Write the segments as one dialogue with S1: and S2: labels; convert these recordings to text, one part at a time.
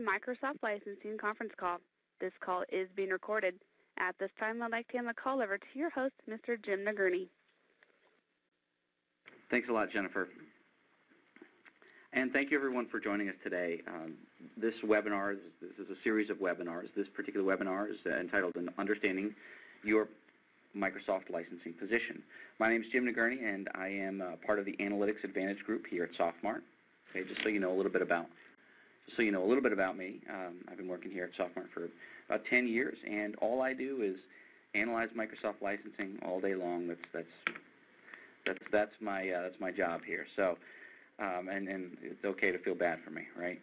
S1: Microsoft Licensing conference call. This call is being recorded. At this time, I'd like to hand the call over to your host, Mr. Jim Nagurney.
S2: Thanks a lot, Jennifer. And thank you, everyone, for joining us today. This webinar, this is a series of webinars. This particular webinar is entitled Understanding Your Microsoft Licensing Position. My name is Jim Nagurney, and I am part of the Analytics Advantage group here at Softmart. Okay, just so you know a little bit about me. I've been working here at Softmart for about 10 years, and all I do is analyze Microsoft licensing all day long. That's my job here. So, and it's okay to feel bad for me, right?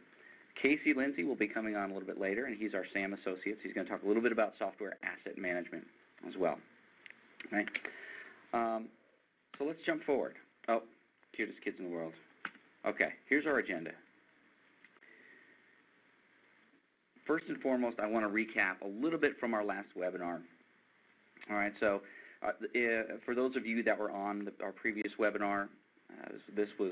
S2: Casey Lindsay will be coming on a little bit later, and he's our SAM associate. He's going to talk a little bit about software asset management as well. Okay. So let's jump forward. Oh, cutest kids in the world. Okay, here's our agenda. First and foremost, I want to recap a little bit from our last webinar. All right, so for those of you that were on our previous webinar,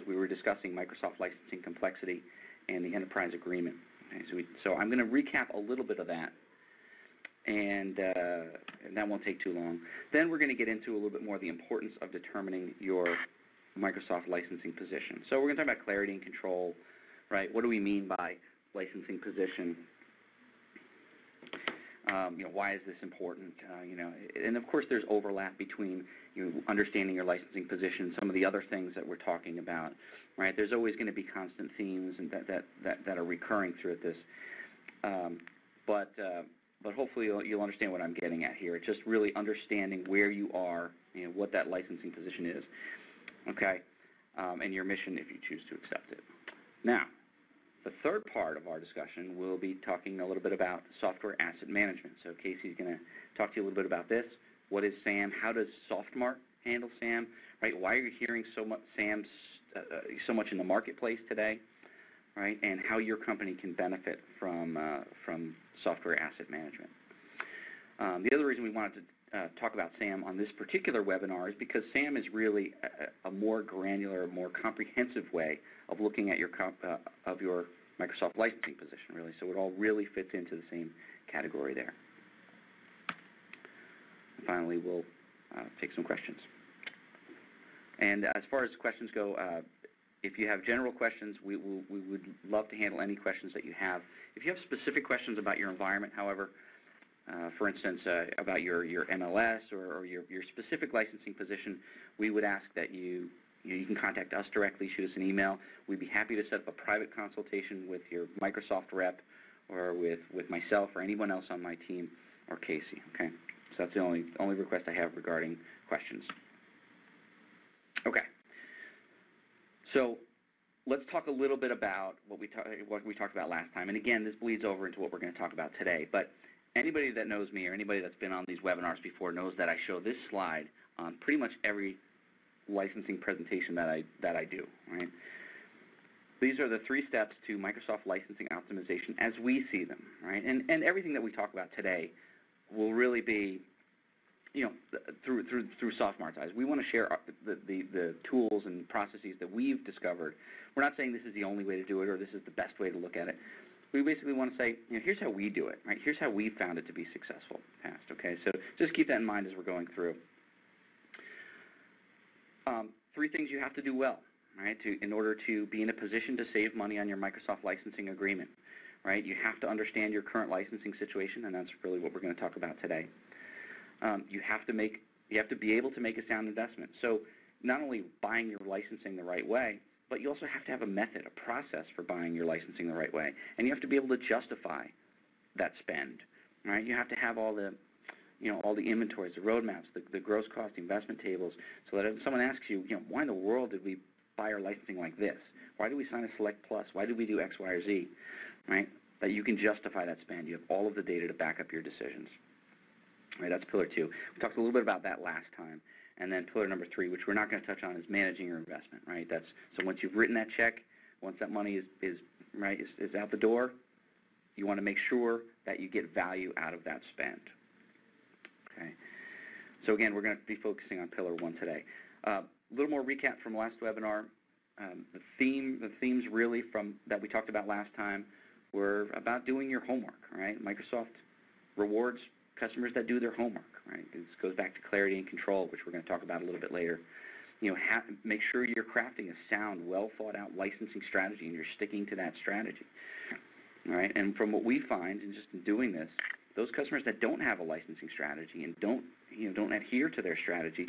S2: we were discussing Microsoft licensing complexity and the enterprise agreement. Okay, so I'm going to recap a little bit of that, and that won't take too long. Then we're going to get into a little bit more the importance of determining your Microsoft licensing position. So we're going to talk about clarity and control, right? What do we mean by licensing position? Why is this important? And of course there's overlap between understanding your licensing position, some of the other things that we're talking about, right? There's always going to be constant themes and that are recurring throughout this. But hopefully you'll understand what I'm getting at here. It's just really understanding where you are, what that licensing position is, okay, and your mission if you choose to accept it. Now, the third part of our discussion, we'll be talking a little bit about software asset management. So Casey's going to talk to you a little bit about this. What is SAM? How does Softmart handle SAM? Right? Why are you hearing so much SAM so much in the marketplace today? Right? And how your company can benefit from software asset management. The other reason we wanted to talk about SAM on this particular webinar is because SAM is really a more granular, more comprehensive way of looking at your Microsoft licensing position, really. So it all really fits into the same category there. And finally, we'll take some questions. And as far as questions go, if you have general questions, we would love to handle any questions that you have. If you have specific questions about your environment, however, for instance, about your MLS or your specific licensing position, we would ask that you can contact us directly, shoot us an email. We'd be happy to set up a private consultation with your Microsoft rep or with myself or anyone else on my team or Casey, okay? So that's the only request I have regarding questions. Okay. So let's talk a little bit about what we talked about last time. And again, this bleeds over into what we're going to talk about today. But anybody that knows me or anybody that's been on these webinars before knows that I show this slide on pretty much every licensing presentation that I do, right? These are the 3 steps to Microsoft licensing optimization as we see them, right? And everything that we talk about today will really be, through Softmart's eyes. We want to share the tools and processes that we've discovered. We're not saying this is the only way to do it or this is the best way to look at it. We basically want to say, here's how we do it, right? Here's how we found it to be successful in the past, okay? So just keep that in mind as we're going through. 3 things you have to do well, right, in order to be in a position to save money on your Microsoft licensing agreement, right? You have to understand your current licensing situation, and that's really what we're going to talk about today. You have to be able to make a sound investment. So not only buying your licensing the right way, but you also have to have a method, a process for buying your licensing the right way, and you have to be able to justify that spend, right? You have to have all the all the inventories, the roadmaps, the gross cost investment tables, so that if someone asks you, why in the world did we buy our licensing like this? Why did we sign a Select Plus? Why did we do X, Y, or Z? Right? That you can justify that spend. You have all of the data to back up your decisions. Right? That's pillar 2. We talked a little bit about that last time. And then pillar number 3, which we're not going to touch on, is managing your investment. Right? So once you've written that check, once that money is out the door, you want to make sure that you get value out of that spend. Okay. So again, we're going to be focusing on pillar 1 today. A little more recap from last webinar. The themes really that we talked about last time were about doing your homework, right? Microsoft rewards customers that do their homework, right? This goes back to clarity and control, which we're going to talk about a little bit later. You know, make sure you're crafting a sound, well-thought-out licensing strategy, and you're sticking to that strategy, all right? And from what we find, in just in doing this, those customers that don't have a licensing strategy and don't adhere to their strategy,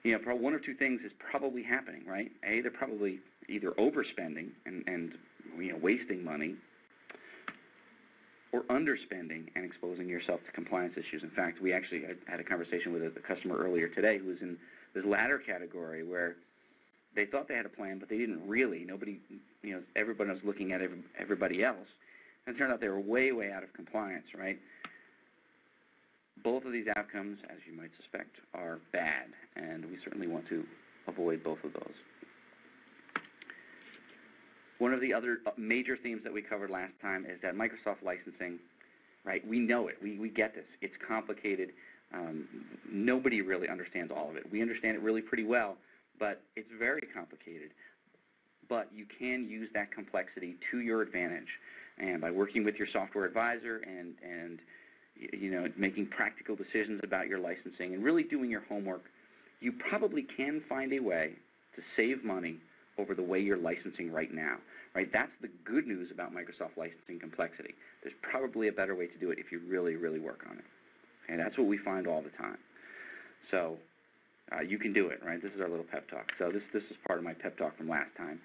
S2: probably one or two things is probably happening, right? A, they're probably either overspending and wasting money, or underspending and exposing yourself to compliance issues. In fact, we actually had a conversation with a customer earlier today who was in this latter category where they thought they had a plan, but they didn't really. Nobody, everybody was looking at everybody else. And it turned out they were way, way out of compliance, right? Both of these outcomes, as you might suspect, are bad, and we certainly want to avoid both of those. One of the other major themes that we covered last time is that Microsoft licensing, right, we know it. We get this. It's complicated. Nobody really understands all of it. We understand it really pretty well, but it's very complicated. But you can use that complexity to your advantage. And by working with your software advisor and making practical decisions about your licensing and really doing your homework, you probably can find a way to save money over the way you're licensing right now, right? That's the good news about Microsoft licensing complexity. There's probably a better way to do it if you really, really work on it. And that's what we find all the time. So you can do it, right? This is our little pep talk. So this is part of my pep talk from last time.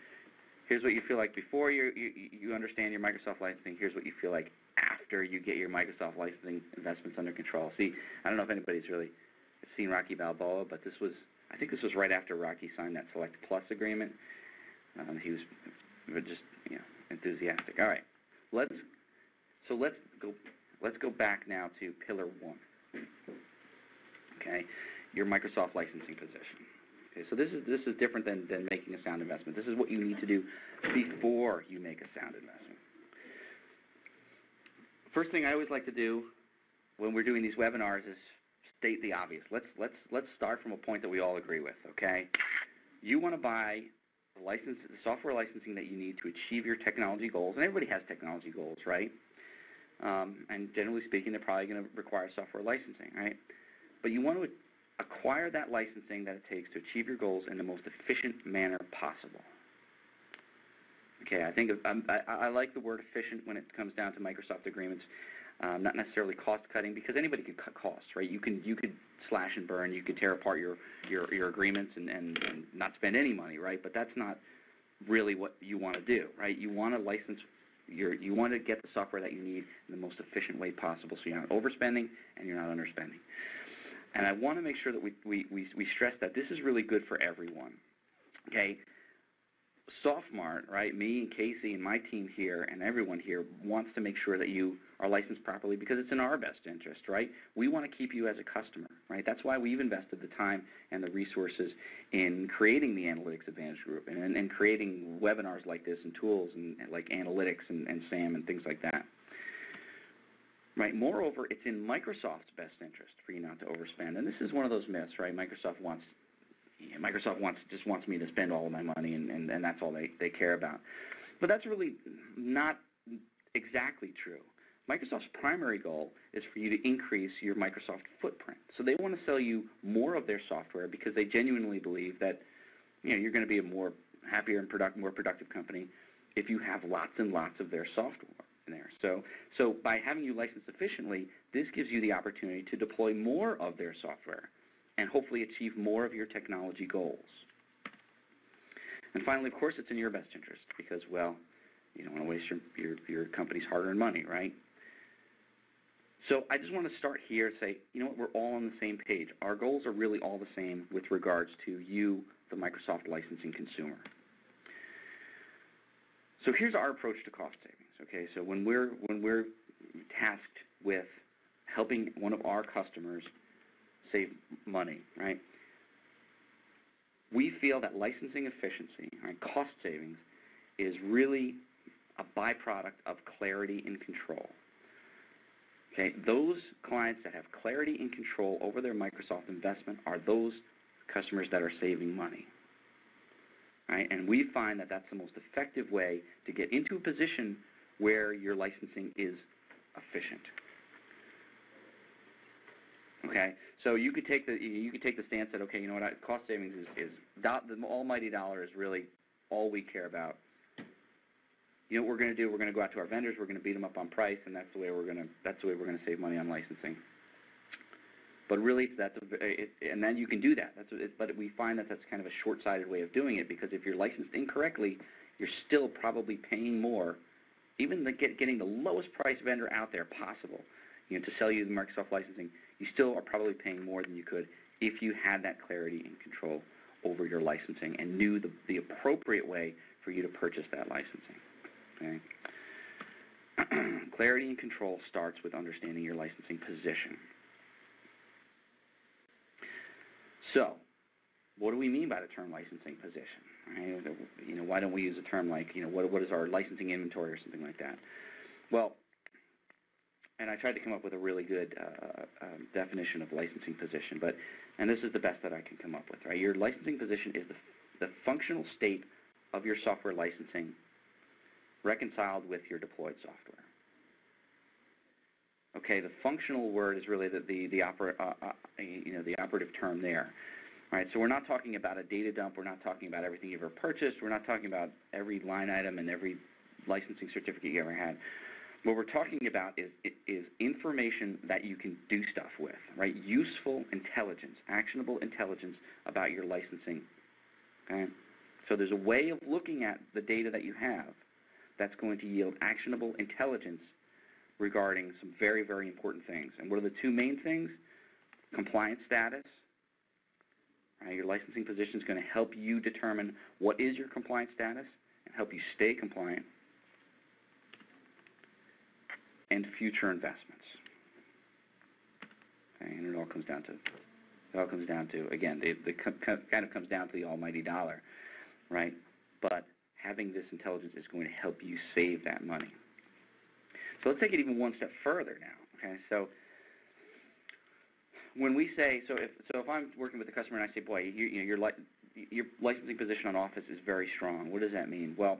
S2: Here's what you feel like before you understand your Microsoft licensing. Here's what you feel like after you get your Microsoft licensing investments under control. See, I don't know if anybody's really seen Rocky Balboa, but I think this was right after Rocky signed that Select Plus agreement. He was just enthusiastic. All right, let's go back now to Pillar 1. Okay, your Microsoft licensing position. Okay, so this is different than making a sound investment. This is what you need to do before you make a sound investment. First thing I always like to do when we're doing these webinars is state the obvious. Let's start from a point that we all agree with. Okay, you want to buy the software licensing that you need to achieve your technology goals, and everybody has technology goals, right? And generally speaking, they're probably going to require software licensing, right? But you want to acquire that licensing that it takes to achieve your goals in the most efficient manner possible. Okay, I think I like the word efficient when it comes down to Microsoft agreements, not necessarily cost-cutting, because anybody can cut costs, right? You could slash and burn, you could tear apart your agreements and not spend any money, right? But that's not really what you want to do, right? You want to license you want to get the software that you need in the most efficient way possible, so you're not overspending and you're not underspending. And I want to make sure that we stress that this is really good for everyone. Okay, Softmart, right? Me and Casey and my team here and everyone here wants to make sure that you are licensed properly because it's in our best interest, right? We want to keep you as a customer, right? That's why we've invested the time and the resources in creating the Analytics Advantage Group and creating webinars like this and tools and like analytics and SAM and things like that. Right. Moreover, it's in Microsoft's best interest for you not to overspend. And this is one of those myths, right? Microsoft just wants me to spend all of my money, and that's all they care about. But that's really not exactly true. Microsoft's primary goal is for you to increase your Microsoft footprint. So they want to sell you more of their software because they genuinely believe that you're going to be a more happier and more productive company if you have lots and lots of their software in there. So by having you licensed efficiently, this gives you the opportunity to deploy more of their software and hopefully achieve more of your technology goals. And finally, of course, it's in your best interest because, well, you don't want to waste your company's hard-earned money, right? So I just want to start here and say, you know what, we're all on the same page. Our goals are really all the same with regards to you, the Microsoft licensing consumer. So here's our approach to cost savings. Okay, so when we're tasked with helping one of our customers save money, right, we feel that licensing efficiency, right, cost savings, is really a byproduct of clarity and control. Okay, those clients that have clarity and control over their Microsoft investment are those customers that are saving money. Right? And we find that that's the most effective way to get into a position where your licensing is efficient. Okay, so you could take the stance that, okay, you know what, cost savings is the almighty dollar is really all we care about. You know what we're going to do? We're going to go out to our vendors. We're going to beat them up on price, and that's the way we're going to save money on licensing. But really, and then you can do that. But we find that that's kind of a short-sighted way of doing it, because if you're licensed incorrectly, you're still probably paying more, even getting the lowest price vendor out there possible, you know, to sell you the Microsoft licensing. You still are probably paying more than you could if you had that clarity and control over your licensing and knew the appropriate way for you to purchase that licensing. Okay? Clarity and control starts with understanding your licensing position. So, what do we mean by the term licensing position? Right? You know, why don't we use a term like, you know, what is our licensing inventory or something like that? Well, and I tried to come up with a really good definition of licensing position, and this is the best that I can come up with. Right? Your licensing position is the functional state of your software licensing reconciled with your deployed software. Okay, the functional word is really the operative term there. All right, so we're not talking about a data dump. We're not talking about everything you've ever purchased. We're not talking about every line item and every licensing certificate you ever had. What we're talking about is information that you can do stuff with, right? Useful intelligence, actionable intelligence about your licensing. Okay, so there's a way of looking at the data that you have that's going to yield actionable intelligence regarding some very, very important things. And what are the two main things? Compliance status. Right? Your licensing position is going to help you determine what is your compliance status and help you stay compliant. And future investments. Okay, and it all comes down to, again, it kind of comes down to the almighty dollar, right? But having this intelligence is going to help you save that money. So let's take it even one step further now. Okay, so when we say, so if I'm working with a customer and I say, boy, your licensing position on Office is very strong. What does that mean? Well,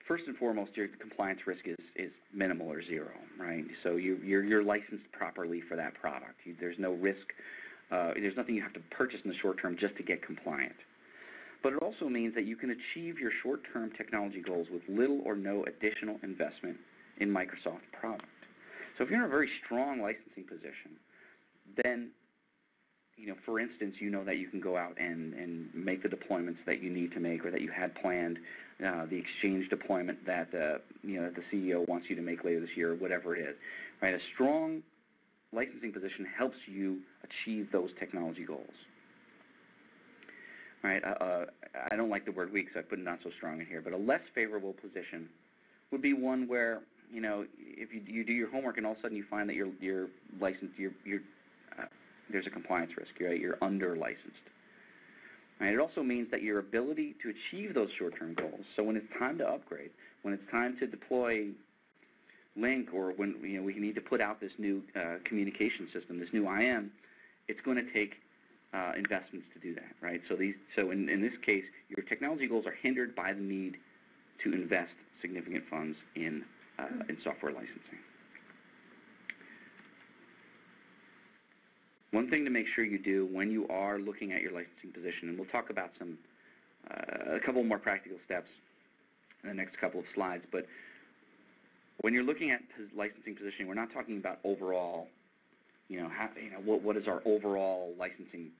S2: first and foremost, your compliance risk is minimal or zero, right? So you're licensed properly for that product. There's no risk. There's nothing you have to purchase in the short term just to get compliant. But it also means that you can achieve your short-term technology goals with little or no additional investment in Microsoft product. So if you're in a very strong licensing position, then, you know, for instance, you know that you can go out and make the deployments that you need to make or that you had planned, the Exchange deployment that the CEO wants you to make later this year, or whatever it is. Right? A strong licensing position helps you achieve those technology goals. Right? I don't like the word weak, so I put not so strong in here. But a less favorable position would be one where, you know, if you do your homework and all of a sudden you find that your license, there's a compliance risk, right? You're under licensed. Right? It also means that your ability to achieve those short-term goals, so when it's time to upgrade, when it's time to deploy Link, or when we need to put out this new communication system, this new IM, it's going to take investments to do that, right? So in this case, your technology goals are hindered by the need to invest significant funds in software licensing. One thing to make sure you do when you are looking at your licensing position, and we'll talk about a couple more practical steps in the next couple of slides, but when you're looking at licensing positioning, we're not talking about overall, what does our overall licensing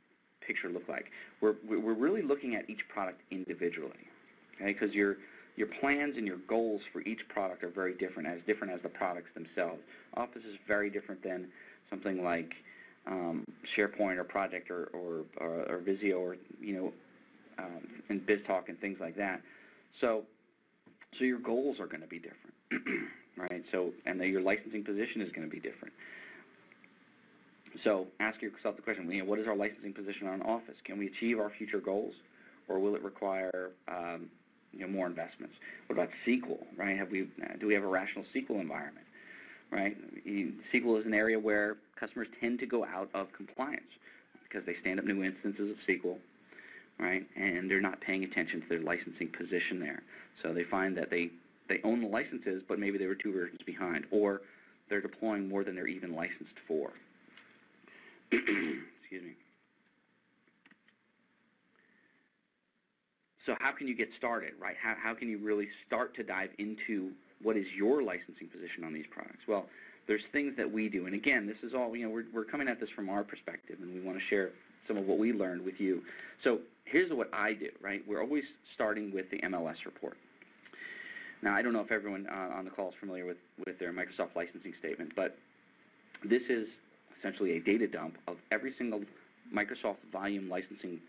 S2: picture look like? We're really looking at each product individually, okay? Because your plans and your goals for each product are very different as the products themselves. Office is very different than something like SharePoint or Project or Visio or and BizTalk and things like that. So your goals are going to be different, right? And your licensing position is going to be different. So ask yourself the question: what is our licensing position on Office? Can we achieve our future goals, or will it require more investments? What about SQL? Right? Do we have a rational SQL environment? Right? SQL is an area where customers tend to go out of compliance because they stand up new instances of SQL, right? And they're not paying attention to their licensing position there. So they find that they they own the licenses, but maybe they were 2 versions behind, or they're deploying more than they're even licensed for. Excuse me. So how can you get started, right? How can you really start to dive into what is your licensing position on these products? Well, there's things that we do, and again, this is all, we're coming at this from our perspective, and we want to share some of what we learned with you. So here's what I do, right? We're always starting with the MLS report. Now, I don't know if everyone on the call is familiar with their Microsoft licensing statement, but this is essentially a data dump of every single Microsoft volume licensing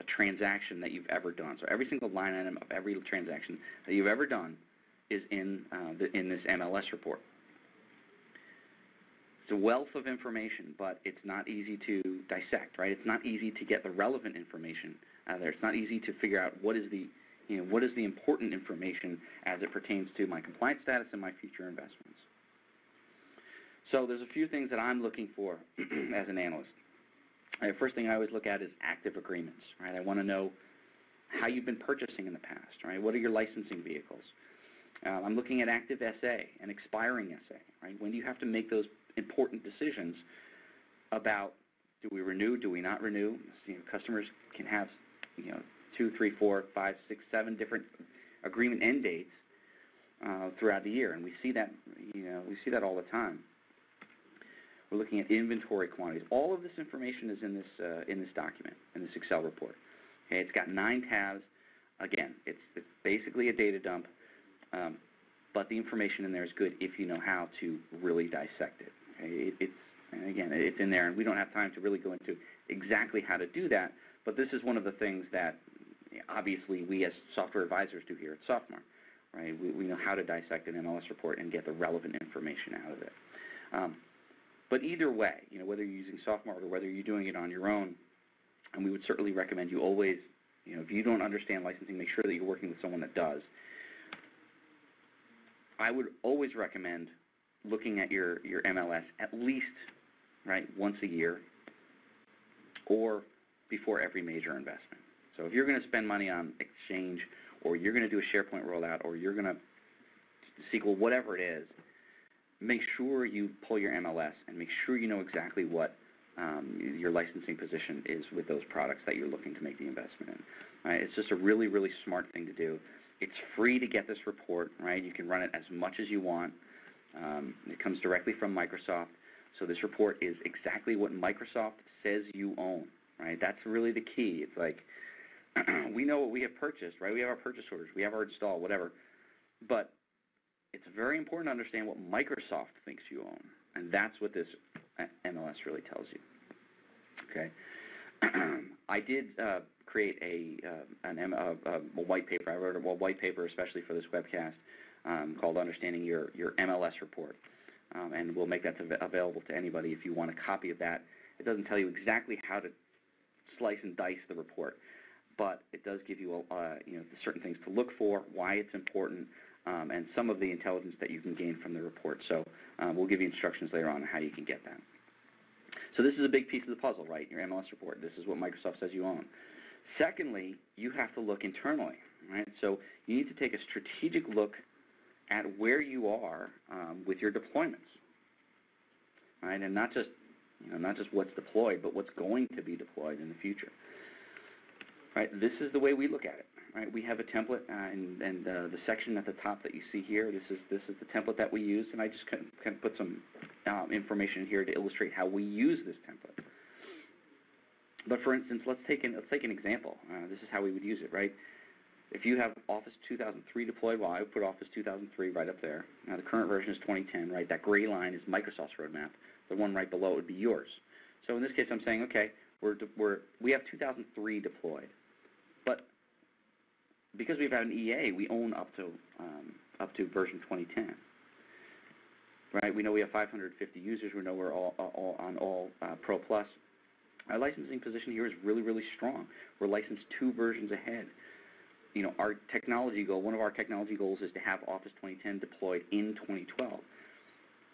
S2: transaction that you've ever done. So every single line item of every transaction that you've ever done is in this MLS report. It's a wealth of information, but it's not easy to dissect, right? It's not easy to get the relevant information out of there. It's not easy to figure out what is the important information as it pertains to my compliance status and my future investments. So there's a few things that I'm looking for as an analyst. The first thing I always look at is active agreements, right? I want to know how you've been purchasing in the past, right? What are your licensing vehicles? I'm looking at active SA and expiring SA, right? When do you have to make those important decisions about, do we renew, do we not renew? Customers can have 2, 3, 4, 5, 6, 7 different agreement end dates throughout the year, and we see that all the time. We're looking at inventory quantities. All of this information is in this document, in this Excel report. Okay, it's got 9 tabs. Again, it's basically a data dump, but the information in there is good if you know how to really dissect it. Okay? It's in there, and we don't have time to really go into exactly how to do that, but this is one of the things that obviously we as software advisors do here at Softmart. Right? We know how to dissect an MLS report and get the relevant information out of it. But either way, whether you're using Softmart or whether you're doing it on your own, and we would certainly recommend you always, if you don't understand licensing, make sure that you're working with someone that does. I would always recommend looking at your MLS at least, right, once a year or before every major investment. So if you're going to spend money on Exchange, or you're going to do a SharePoint rollout, or you're going to SQL, whatever it is, make sure you pull your MLS and make sure you know exactly what your licensing position is with those products that you're looking to make the investment in. Right? It's just a really, really smart thing to do. It's free to get this report, right? You can run it as much as you want. It comes directly from Microsoft. So this report is exactly what Microsoft says you own, right? That's really the key. It's like, we know what we have purchased, right? We have our purchase orders. We have our install, whatever. But it's very important to understand what Microsoft thinks you own, and that's what this MLS really tells you. Okay, I did create a white paper. I wrote a white paper especially for this webcast called "Understanding Your MLS Report," and we'll make that available to anybody if you want a copy of that. It doesn't tell you exactly how to slice and dice the report, but it does give you certain things to look for, why it's important, and some of the intelligence that you can gain from the report. So we'll give you instructions later on how you can get that. So this is a big piece of the puzzle, right, your MLS report. This is what Microsoft says you own. Secondly, you have to look internally, right? So you need to take a strategic look at where you are with your deployments, right? And not just what's deployed, but what's going to be deployed in the future. Right? This is the way we look at it. Right? We have a template, and the section at the top that you see here, this is the template that we use, and I just kind of put some information here to illustrate how we use this template. But for instance, let's take an example. This is how we would use it, right? If you have Office 2003 deployed, well, I would put Office 2003 right up there. Now the current version is 2010, right? That gray line is Microsoft's roadmap. The one right below would be yours. So in this case, I'm saying, okay, we have 2003 deployed. But because we've had an EA, we own up to version 2010. Right? We know we have 550 users. We know we're all on all Pro Plus. Our licensing position here is really, really strong. We're licensed 2 versions ahead. Our technology goal, one of our technology goals is to have Office 2010 deployed in 2012.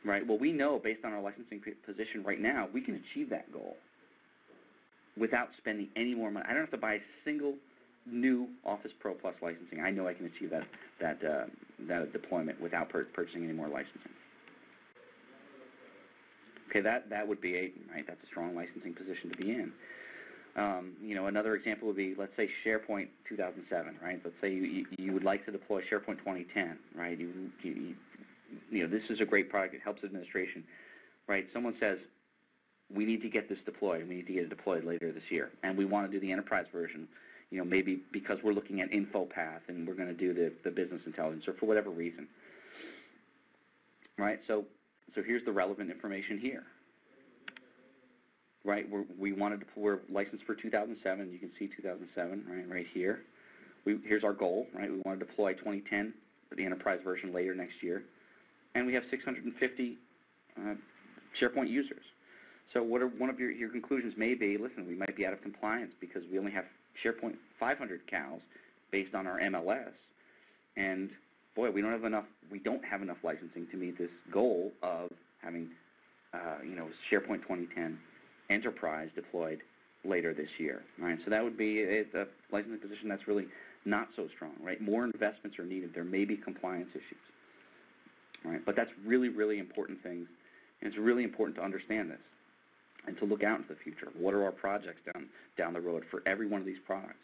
S2: Right? Well, we know based on our licensing position right now, we can achieve that goal without spending any more money. I don't have to buy a single new Office Pro Plus licensing, I know I can achieve that deployment without purchasing any more licensing. Okay, that would be that's a strong licensing position to be in. Another example would be, let's say, SharePoint 2007, right? Let's say you would like to deploy SharePoint 2010, right? This is a great product. It helps administration, right? Someone says, we need to get this deployed. We need to get it deployed later this year, and we want to do the enterprise version. Maybe because we're looking at InfoPath and we're going to do the business intelligence, or for whatever reason, right? So here's the relevant information here, right? We're licensed for 2007. You can see 2007 right here. Here's our goal, right? We want to deploy 2010 for the enterprise version later next year, and we have 650 SharePoint users. So one of your conclusions may be, listen, we might be out of compliance because we only have SharePoint 500 cows based on our MLS, and boy, we don't have enough licensing to meet this goal of having SharePoint 2010 Enterprise deployed later this year. Right? So that would be a licensing position that's really not so strong. Right? More investments are needed. There may be compliance issues. Right? But that's really, really important things, and it's really important to understand this and to look out into the future. What are our projects down the road for every one of these products?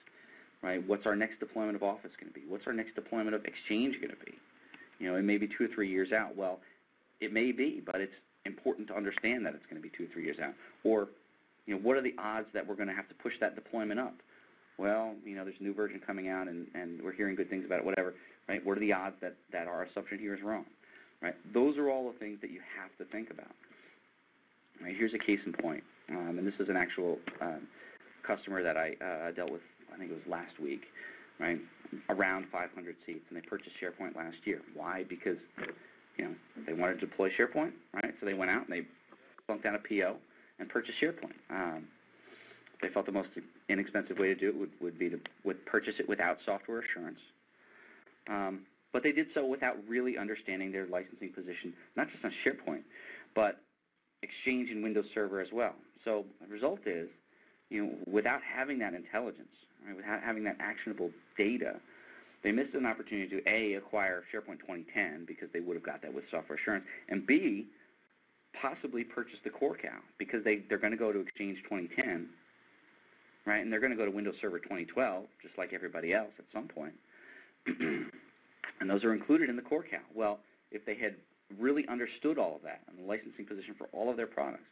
S2: Right? What's our next deployment of Office going to be? What's our next deployment of Exchange going to be? It may be 2 or 3 years out. Well, it may be, but it's important to understand that it's going to be 2 or 3 years out. Or, what are the odds that we're going to have to push that deployment up? Well, there's a new version coming out, and we're hearing good things about it, whatever. Right? What are the odds that our assumption here is wrong? Right? Those are all the things that you have to think about. Right, here's a case in point, and this is an actual customer that I dealt with, I think it was last week, right, around 500 seats, and they purchased SharePoint last year. Why? Because, they wanted to deploy SharePoint, right, so they went out and they bunked out a PO and purchased SharePoint. They felt the most inexpensive way to do it would be to purchase it without software assurance, but they did so without really understanding their licensing position, not just on SharePoint, but Exchange and Windows Server as well. So the result is, without having that intelligence, right, without having that actionable data, they missed an opportunity to, A, acquire SharePoint 2010 because they would have got that with software assurance, and B, possibly purchase the core cow because they're going to go to Exchange 2010, right, and they're going to go to Windows Server 2012, just like everybody else at some point, and those are included in the core cow. Well, if they had really understood all of that and the licensing position for all of their products,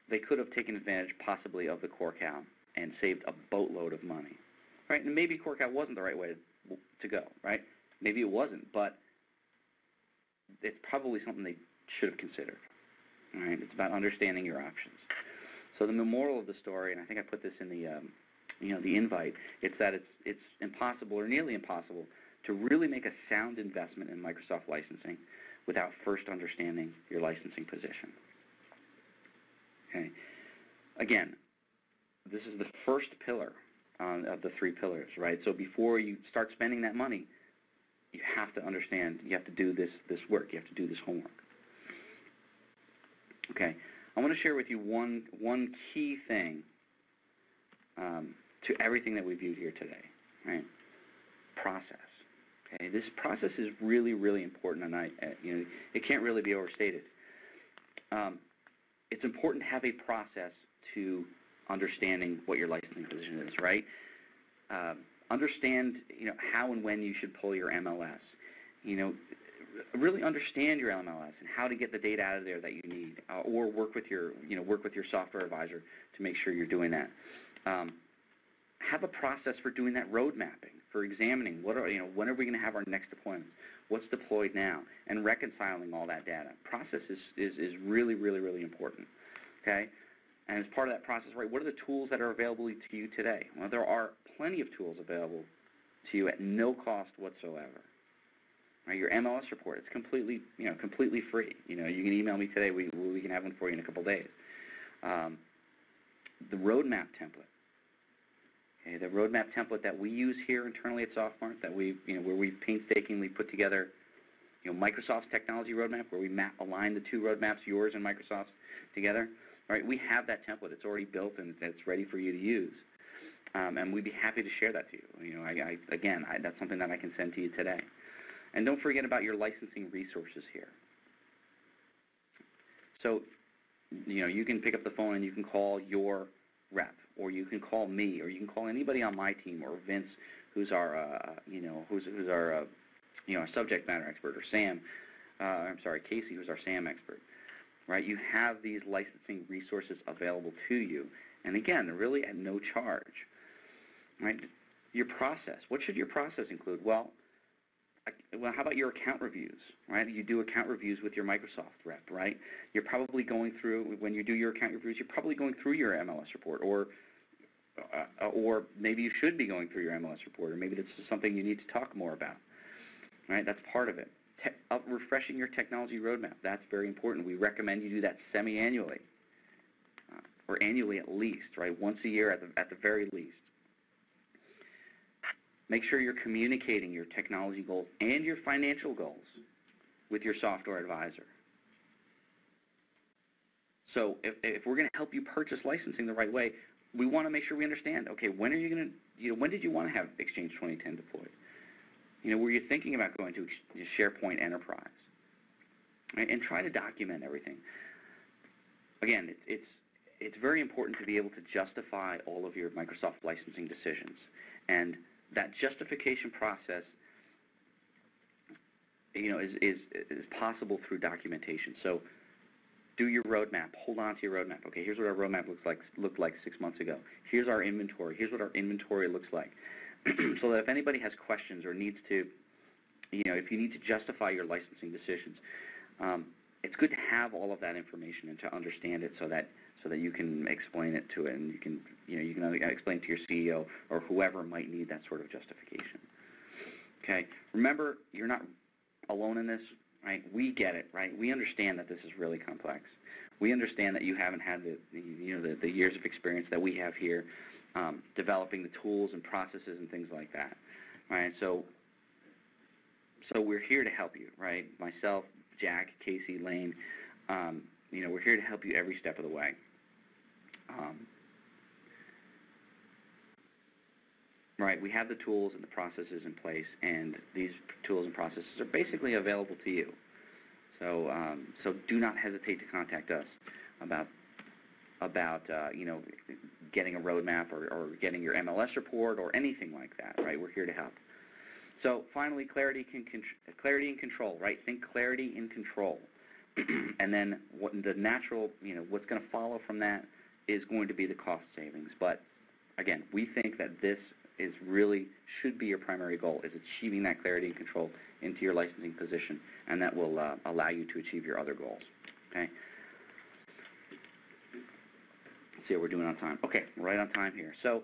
S2: they could have taken advantage possibly of the core cow and saved a boatload of money, right? And maybe core cow wasn't the right way to go, right? Maybe it wasn't, but it's probably something they should have considered, right? It's about understanding your options. So the moral of the story, and I think I put this in the invite, it's that it's impossible or nearly impossible to really make a sound investment in Microsoft licensing without first understanding your licensing position. Okay. Again, this is the first pillar of the 3 pillars, right? So before you start spending that money, you have to understand, you have to do this work, you have to do this homework. Okay. I want to share with you one key thing to everything that we viewed here today, right? Process. Okay, this process is really, really important, and it can't really be overstated. It's important to have a process to understanding what your licensing position is, right? Understand, how and when you should pull your MLS. Really understand your MLS and how to get the data out of there that you need, or work with your software advisor to make sure you're doing that. Have a process for doing that road mapping, for examining when are we going to have our next deployments, what's deployed now, and reconciling all that data. Process is really, really, really important. Okay, and as part of that process, right, what are the tools that are available to you today? Well, there are plenty of tools available to you at no cost whatsoever. Right, your MLS report, it's completely free. You can email me today. We can have one for you in a couple days. The roadmap template. Okay, the roadmap template that we use here internally at Softmart, that where we painstakingly put together, Microsoft's technology roadmap, where we align the 2 roadmaps, yours and Microsoft's, together. Right, we have that template. It's already built and it's ready for you to use. and we'd be happy to share that to you. Again, that's something that I can send to you today. And don't forget about your licensing resources here. So, you can pick up the phone and you can call your rep, or you can call me, or you can call anybody on my team, or Vince, who's our, who's our, our subject matter expert, or Sam. Casey, who's our SAM expert. Right? You have these licensing resources available to you, and again, they're really at no charge. Right? Your process. What should your process include? Well, how about your account reviews, right? You do account reviews with your Microsoft rep, right? You're probably going through, when you do your account reviews, you're probably going through your MLS report, or maybe you should be going through your MLS report, or maybe this is something you need to talk more about, right? That's part of it. Refreshing your technology roadmap, that's very important. We recommend you do that semi-annually, or annually at least, right? Once a year at the very least. Make sure you're communicating your technology goals and your financial goals with your software advisor. So if we're going to help you purchase licensing the right way, we want to make sure we understand, okay, when are you going to, when did you want to have Exchange 2010 deployed? Were you thinking about going to SharePoint Enterprise? Right? And try to document everything. Again, it's very important to be able to justify all of your Microsoft licensing decisions. And that justification process, is possible through documentation. So do your roadmap. Hold on to your roadmap. Okay, here's what our roadmap looked like 6 months ago. Here's our inventory. Here's what our inventory looks like. So that if anybody has questions or needs to, if you need to justify your licensing decisions, it's good to have all of that information and to understand it so that you can explain it to it, and you can explain it to your CEO or whoever might need that sort of justification. Okay, remember, you're not alone in this, right? We get it, right? We understand that this is really complex. We understand that you haven't had the years of experience that we have here, developing the tools and processes and things like that, right? So we're here to help you, right? Myself, Jack, Casey, Lane, we're here to help you every step of the way. Right, we have the tools and the processes in place, and these tools and processes are basically available to you. So, so do not hesitate to contact us about getting a roadmap or getting your MLS report or anything like that. Right, we're here to help. So finally, clarity and control. Right, think clarity and control, and then the natural, what's going to follow from that is going to be the cost savings. But again, we think that this should be your primary goal, is achieving that clarity and control into your licensing position, and that will allow you to achieve your other goals. Okay. Let's see how we're doing on time. Okay, we're right on time here. So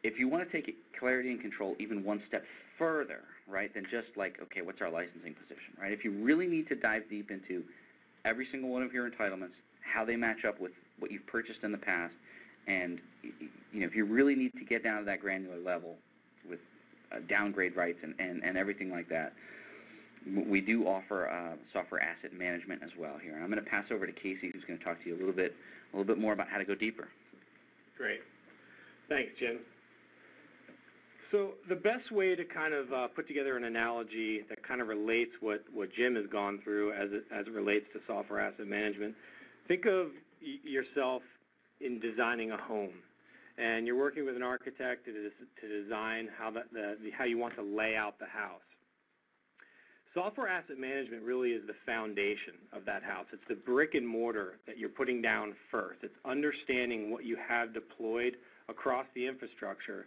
S2: if you want to take clarity and control even one step further, right, than just like, okay, what's our licensing position, right? If you really need to dive deep into every single one of your entitlements, how they match up with what you've purchased in the past, and if you really need to get down to that granular level with downgrade rights and everything like that, we do offer software asset management as well here. And I'm going to pass over to Casey, who's going to talk to you a little bit more about how to go deeper.
S3: Great. Thanks, Jim. So the best way to kind of put together an analogy that kind of relates what Jim has gone through as it relates to software asset management, think of yourself in designing a home, and you're working with an architect to design how you want to lay out the house. Software asset management really is the foundation of that house. It's the brick and mortar that you're putting down first. It's understanding what you have deployed across the infrastructure,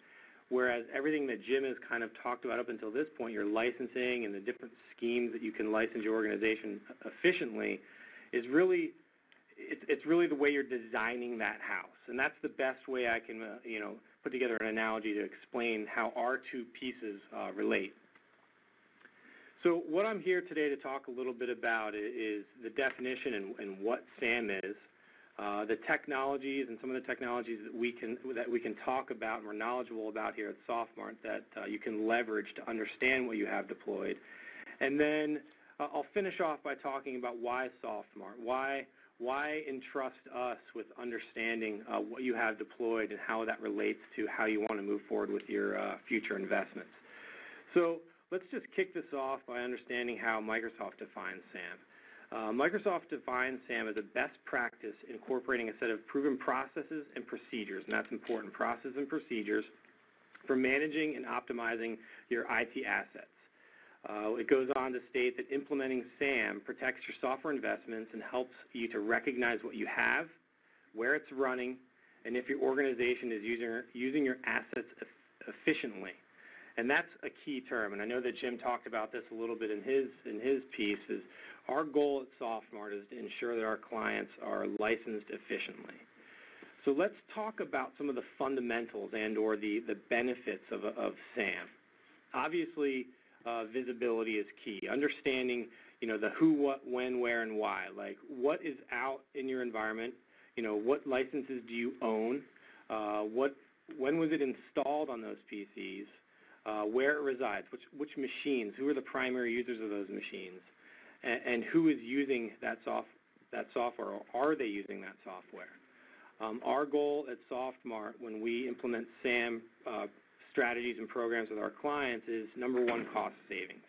S3: whereas everything that Jim has kind of talked about up until this point, your licensing and the different schemes that you can license your organization efficiently, is really it's really the way you're designing that house. And that's the best way I can put together an analogy to explain how our two pieces relate. So what I'm here today to talk a little bit about is the definition and what SAM is, the technologies and some of the technologies that we can talk about and we're knowledgeable about here at Softmart that you can leverage to understand what you have deployed. And then I'll finish off by talking about why Softmart. why entrust us with understanding what you have deployed and how that relates to how you want to move forward with your future investments? So let's just kick this off by understanding how Microsoft defines SAM. Microsoft defines SAM as a best practice incorporating a set of proven processes and procedures, and that's important, processes and procedures, for managing and optimizing your IT assets. It goes on to state that implementing SAM protects your software investments and helps you to recognize what you have, where it's running, and if your organization is using your assets efficiently. And that's a key term, and I know that Jim talked about this a little bit in his piece, is our goal at Softmart is to ensure that our clients are licensed efficiently. So let's talk about some of the fundamentals and or the benefits of SAM. Obviously, visibility is key. Understanding, the who, what, when, where, and why. Like, what is out in your environment? What licenses do you own? When was it installed on those PCs? Where it resides? Which machines? Who are the primary users of those machines? And who is using that software, or are they using that software? Our goal at Softmart when we implement SAM strategies and programs with our clients is, number one, cost savings.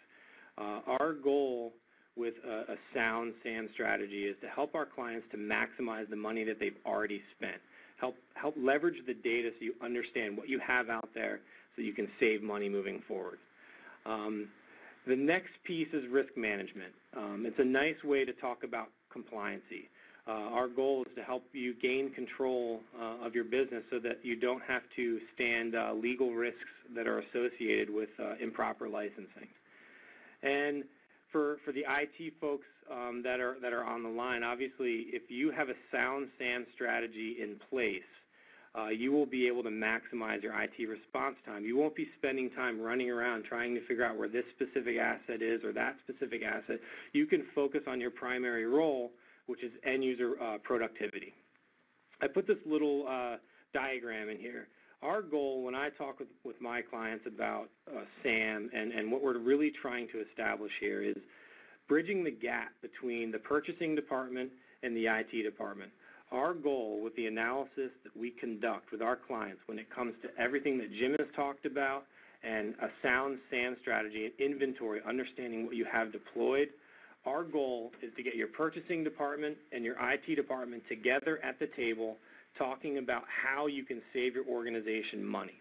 S3: Our goal with a sound SAM strategy is to help our clients to maximize the money that they've already spent. Help leverage the data so you understand what you have out there so you can save money moving forward. The next piece is risk management. It's a nice way to talk about compliancy. Our goal is to help you gain control of your business so that you don't have to stand legal risks that are associated with improper licensing. And for the IT folks that are on the line, obviously, if you have a sound SAM strategy in place, you will be able to maximize your IT response time. You won't be spending time running around trying to figure out where this specific asset is or that specific asset. You can focus on your primary role, which is end-user productivity. I put this little diagram in here. Our goal when I talk with my clients about SAM and what we're really trying to establish here is bridging the gap between the purchasing department and the IT department. Our goal with the analysis that we conduct with our clients when it comes to everything that Jim has talked about and a sound SAM strategy and inventory, understanding what you have deployed, our goal is to get your purchasing department and your IT department together at the table talking about how you can save your organization money.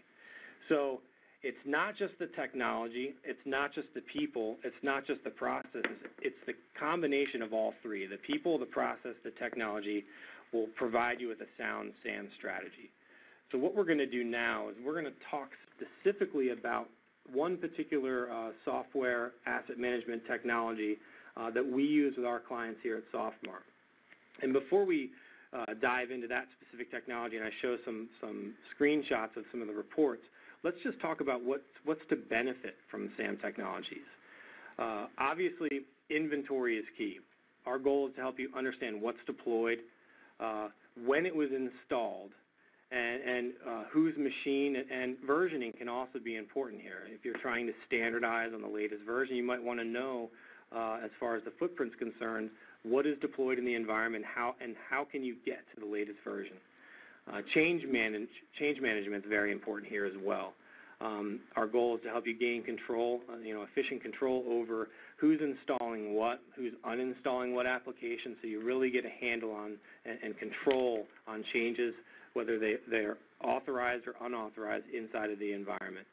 S3: So it's not just the technology, it's not just the people, it's not just the processes, it's the combination of all three. The people, the process, the technology will provide you with a sound SAM strategy. So what we're going to do now is we're going to talk specifically about one particular software asset management technology that we use with our clients here at Softmart. And before we dive into that specific technology and I show some screenshots of some of the reports, let's just talk about what's to benefit from SAM technologies. Obviously, inventory is key. Our goal is to help you understand what's deployed, when it was installed, and whose machine, and versioning can also be important here. If you're trying to standardize on the latest version, you might want to know as far as the footprint's concerned, what is deployed in the environment, how can you get to the latest version. Change management is very important here as well. Our goal is to help you gain control, efficient control over who's installing what, who's uninstalling what application, so you really get a handle on and control on changes, whether they're authorized or unauthorized inside of the environment.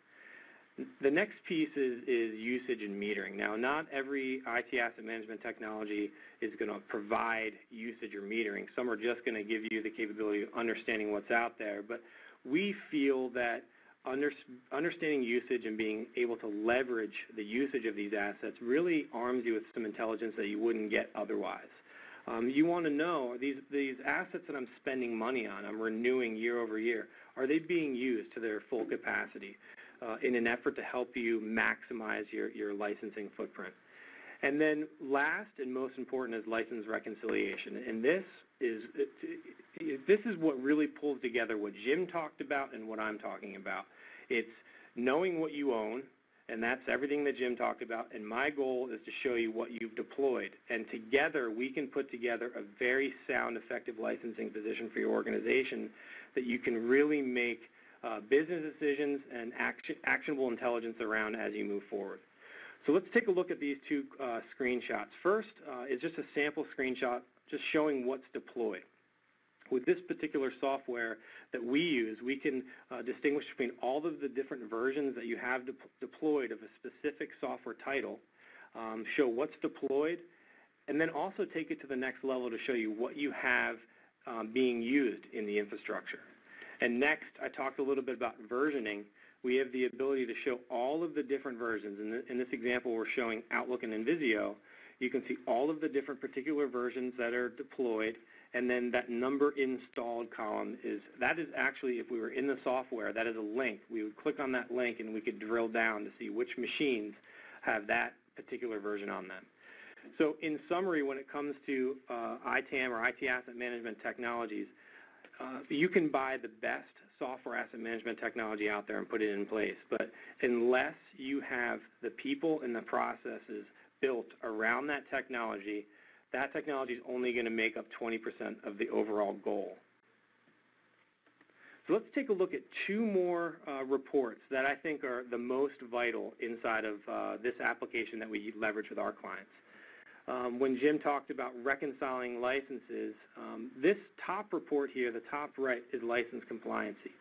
S3: The next piece is usage and metering. Now, not every IT asset management technology is going to provide usage or metering. Some are just going to give you the capability of understanding what's out there. But we feel that understanding usage and being able to leverage the usage of these assets really arms you with some intelligence that you wouldn't get otherwise. You want to know, these assets that I'm spending money on, I'm renewing year over year, are they being used to their full capacity? In an effort to help you maximize your licensing footprint. And then last and most important is license reconciliation. And this is what really pulls together what Jim talked about and what I'm talking about. It's knowing what you own And that's everything that Jim talked about. And my goal is to show you what you've deployed. And together, we can put together a very sound, effective licensing position for your organization that you can really make business decisions and actionable intelligence around as you move forward. So let's take a look at these two screenshots. First is just a sample screenshot just showing what's deployed. With this particular software that we use, we can distinguish between all of the different versions that you have deployed of a specific software title, show what's deployed, and then also take it to the next level to show you what you have being used in the infrastructure. And next, I talked a little bit about versioning. We have the ability to show all of the different versions. In this example, we're showing Outlook and Invisio. You can see all of the different particular versions that are deployed, and then that number installed column is actually, if we were in the software, that is a link. We would click on that link and we could drill down to see which machines have that particular version on them. So in summary, when it comes to ITAM or IT asset management technologies, you can buy the best software asset management technology out there and put it in place. But unless you have the people and the processes built around that technology is only going to make up 20% of the overall goal. So let's take a look at two more reports that I think are the most vital inside of this application that we leverage with our clients. When Jim talked about reconciling licenses, this top report here, the top right, is license compliancy.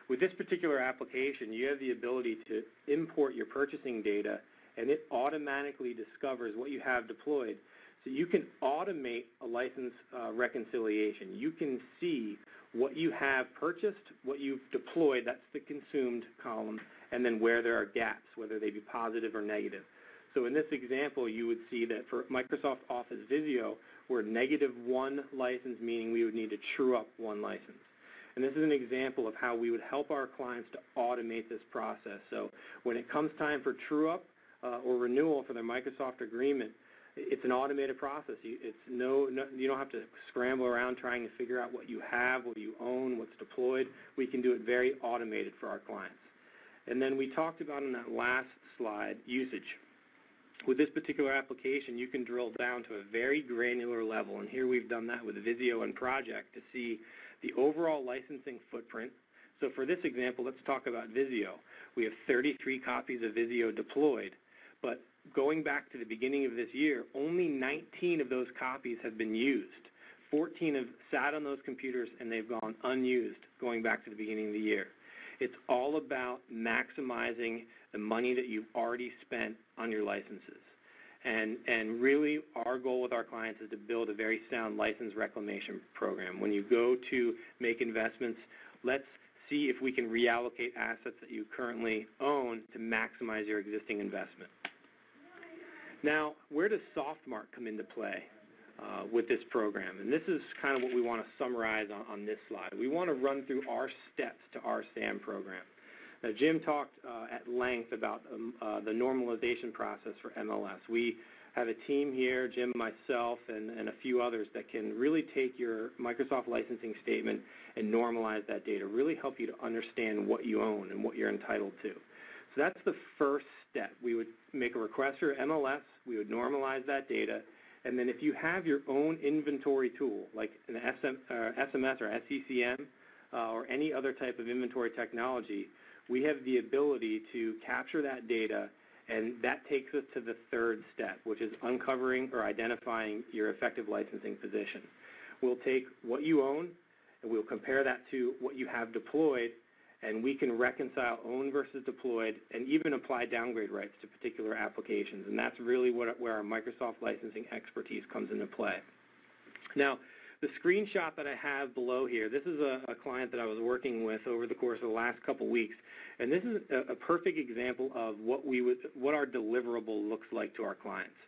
S3: With this particular application, you have the ability to import your purchasing data, and it automatically discovers what you have deployed. So you can automate a license reconciliation. You can see what you have purchased, what you've deployed, that's the consumed column, and then where there are gaps, whether they be positive or negative. So in this example, you would see that for Microsoft Office Visio, we're -1 license, meaning we would need to true up 1 license. And this is an example of how we would help our clients to automate this process. So when it comes time for true up or renewal for their Microsoft agreement, it's an automated process. You don't have to scramble around trying to figure out what you have, what you own, what's deployed. We can do it very automated for our clients. And then we talked about in that last slide, usage. With this particular application, you can drill down to a very granular level, and here we've done that with Visio and Project to see the overall licensing footprint. So for this example, let's talk about Visio. We have 33 copies of Visio deployed, but going back to the beginning of this year, only 19 of those copies have been used. 14 have sat on those computers and they've gone unused going back to the beginning of the year. It's all about maximizing the money that you've already spent on your licenses. And really our goal with our clients is to build a very sound license reclamation program. When you go to make investments, let's see if we can reallocate assets that you currently own to maximize your existing investment. Now, where does Softmart come into play with this program? And this is kind of what we want to summarize on this slide. We want to run through our steps to our SAM program. Now, Jim talked at length about the normalization process for MLS. We have a team here, Jim, myself, and a few others that can really take your Microsoft licensing statement and normalize that data, really help you to understand what you own and what you're entitled to. So that's the first step. We would make a request for MLS, we would normalize that data, and then if you have your own inventory tool, like an SMS or SCCM or any other type of inventory technology, we have the ability to capture that data, and that takes us to the third step, which is uncovering or identifying your effective licensing position. We'll take what you own, and we'll compare that to what you have deployed, and we can reconcile own versus deployed and even apply downgrade rights to particular applications. And that's really where our Microsoft licensing expertise comes into play. Now, the screenshot that I have below here, this is a client that I was working with over the course of the last couple weeks, and this is a perfect example of what our deliverable looks like to our clients.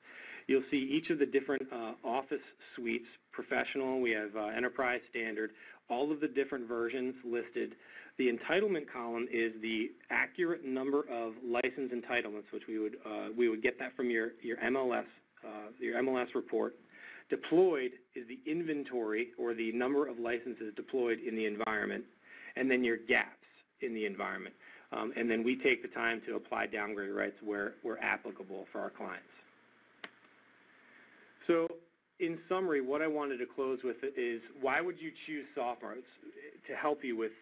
S3: You'll see each of the different Office suites, professional, we have enterprise standard, all of the different versions listed. The entitlement column is the accurate number of license entitlements, which we would get that from your MLS report. Deployed is the inventory or the number of licenses deployed in the environment, and then your gaps in the environment. and then we take the time to apply downgrade rights where applicable for our clients. So in summary, what I wanted to close with is why would you choose Softmart to help you with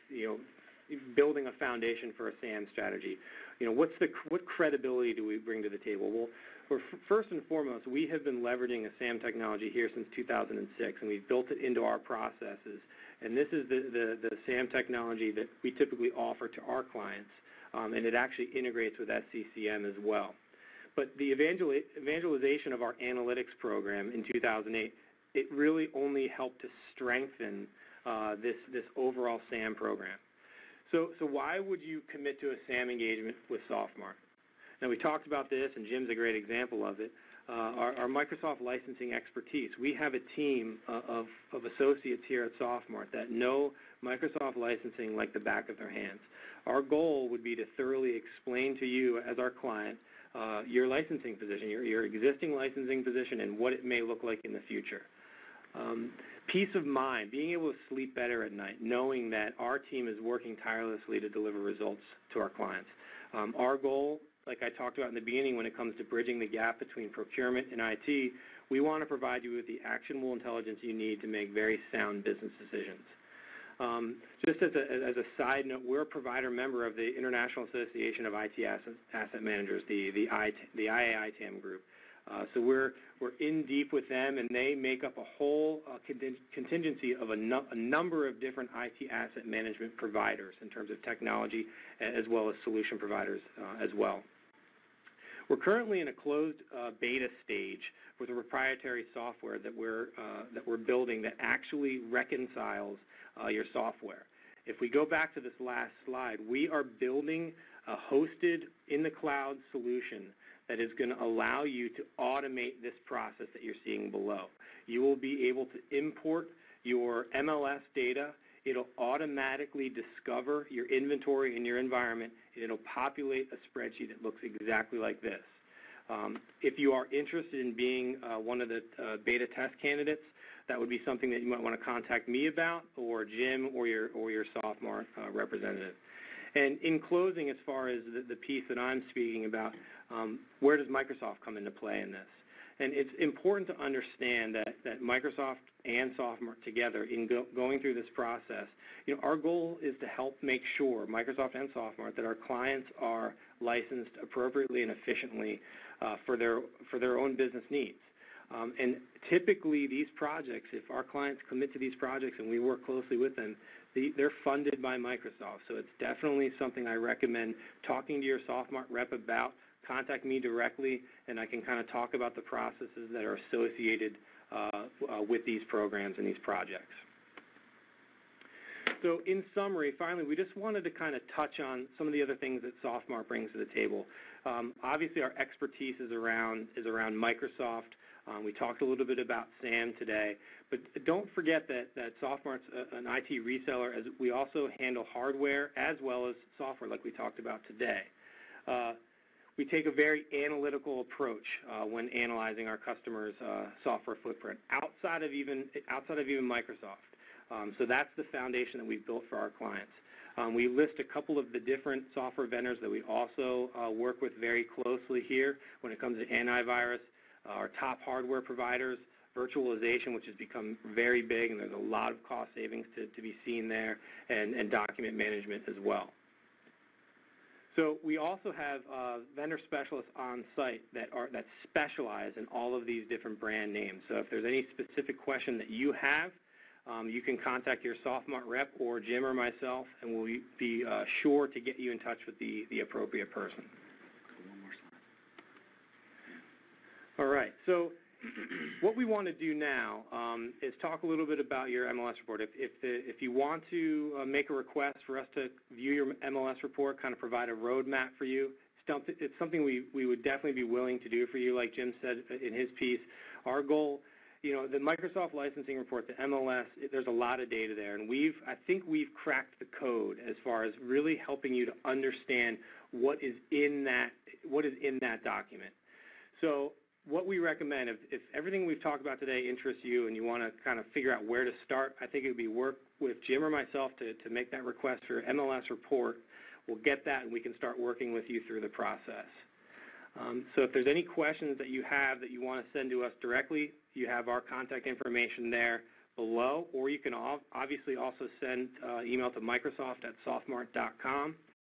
S3: building a foundation for a SAM strategy? What credibility do we bring to the table? Well, first and foremost, we have been leveraging a SAM technology here since 2006, and we've built it into our processes. And this is the SAM technology that we typically offer to our clients, and it actually integrates with SCCM as well. But the evangelization of our analytics program in 2008, it really only helped to strengthen this overall SAM program. So why would you commit to a SAM engagement with Softmart? Now, we talked about this, and Jim's a great example of it. Our Microsoft licensing expertise. We have a team of associates here at Softmart that know Microsoft licensing like the back of their hands. Our goal would be to thoroughly explain to you as our client your licensing position, your existing licensing position, and what it may look like in the future. Peace of mind, being able to sleep better at night, knowing that our team is working tirelessly to deliver results to our clients. Our goal, like I talked about in the beginning, when it comes to bridging the gap between procurement and IT, we want to provide you with the actionable intelligence you need to make very sound business decisions. Just as a side note, we're a provider member of the International Association of IT Asset Managers, the IAITAM group. So we're in deep with them, and they make up a whole contingency of a number of different IT asset management providers in terms of technology, as well as solution providers as well. We're currently in a closed beta stage with a proprietary software that we're building that actually reconciles your software. If we go back to this last slide, we are building a hosted in the cloud solution that is going to allow you to automate this process that you're seeing below. You will be able to import your MLS data. It'll automatically discover your inventory in your environment, and it'll populate a spreadsheet that looks exactly like this. If you are interested in being one of the beta test candidates, that would be something that you might want to contact me about, or Jim, or your Softmart representative. And in closing, as far as the piece that I'm speaking about, where does Microsoft come into play in this? And it's important to understand that Microsoft and Softmart together, in going through this process, our goal is to help make sure, Microsoft and Softmart, that our clients are licensed appropriately and efficiently for their own business needs. And typically these projects, if our clients commit to these projects and we work closely with them, they're funded by Microsoft. So it's definitely something I recommend talking to your Softmart rep about. Contact me directly, and I can kind of talk about the processes that are associated with these programs and these projects. So in summary, finally, we just wanted to kind of touch on some of the other things that Softmart brings to the table. Obviously, our expertise is around Microsoft. We talked a little bit about SAM today, but don't forget that Softmart's an IT reseller, as we also handle hardware as well as software, like we talked about today. We take a very analytical approach when analyzing our customers' software footprint outside of even Microsoft. So that's the foundation that we've built for our clients. We list a couple of the different software vendors that we also work with very closely here when it comes to antivirus, our top hardware providers, virtualization, which has become very big, and there's a lot of cost savings to be seen there, and document management as well. So we also have vendor specialists on site that specialize in all of these different brand names. So if there's any specific question that you have, you can contact your Softmart rep or Jim or myself, and we'll be sure to get you in touch with the appropriate person.
S2: One more slide.
S3: All right. So what we want to do now is talk a little bit about your MLS report. If you want to make a request for us to view your MLS report, kind of provide a roadmap for you, it's something we would definitely be willing to do for you. Like Jim said in his piece, our goal, the Microsoft licensing report, the MLS, there's a lot of data there, and I think we've cracked the code as far as really helping you to understand what is in that document. So what we recommend, if everything we've talked about today interests you and you want to kind of figure out where to start, I think it would be work with Jim or myself to make that request for MLS report. we'll get that and we can start working with you through the process. So if there's any questions that you have that you want to send to us directly, you have our contact information there below, or you can obviously also send email to Microsoft at softmart.com.